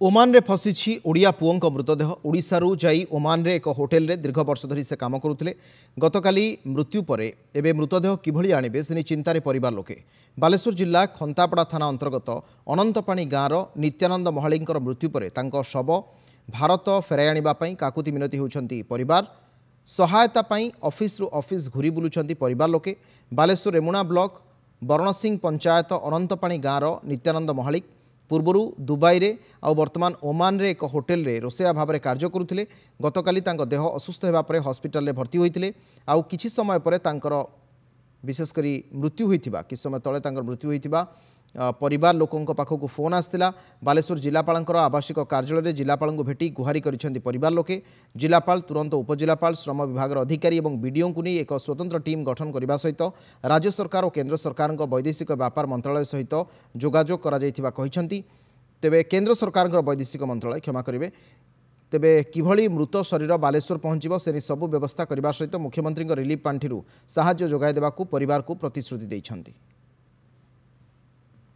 Oman रे फसी ओडिया पुओं मृतदेह ओडिशारू जाई ओमान रे एक होटेल रे दीर्घ वर्ष धरी से काम करुले गतकाली मृत्यु पर एवं मृतदेह किभली आणबे से चिंतार परिवार लोके बालेश्वर जिला खंतापड़ा थाना अंतर्गत अनंतपाणी गाँवर नित्यानंद महाळी मृत्यु पर तांको शव भारत फेराई आने काकुति मिनती होती परिवार सहायता ऑफिस रु ऑफिस घूरी बुलूं परिवार लोके बालेश्वर रेमुणा ब्लॉक बरणसिंह पंचायत अनंतपाणी गाँवर नित्यानंद महाळी पूर्वर दुबई रे आ वर्तमान ओमान रे एक होटेल रे रोसैया भाव में कार्य करुले गतकाली देह असुस्थ होगा पर हॉस्पिटल रे भर्ती होते आउ किछि समय पर विशेषकर मृत्यु होता किछि समय तले मृत्यु होता परिवार लोकों पाखक फोन आसाला बालेश्वर जिलापाल आवासिक कार्यालय जिलापाल भेटी गुहारी करिसेंती परिवार लोके जिलापाल तुरंत उपजिलापाल श्रम विभाग अधिकारी और बीडीओ को नहीं एक स्वतंत्र टीम गठन करने सहित राज्य सरकार और केंद्र सरकार वैदेशिक व्यापार मंत्रालय सहित जोगाजोग करा तेबे केंद्र सरकार वैदेशिक मंत्रालय क्षमा करेंगे तेबे किभली मृत शरीर बालेश्वर पहुंचब से सबु व्यवस्था करने सहित मुख्यमंत्री रिलीफ पांठि साहाय्य जोगाई देवाक परिवार को प्रतिश्रुति देइछंती।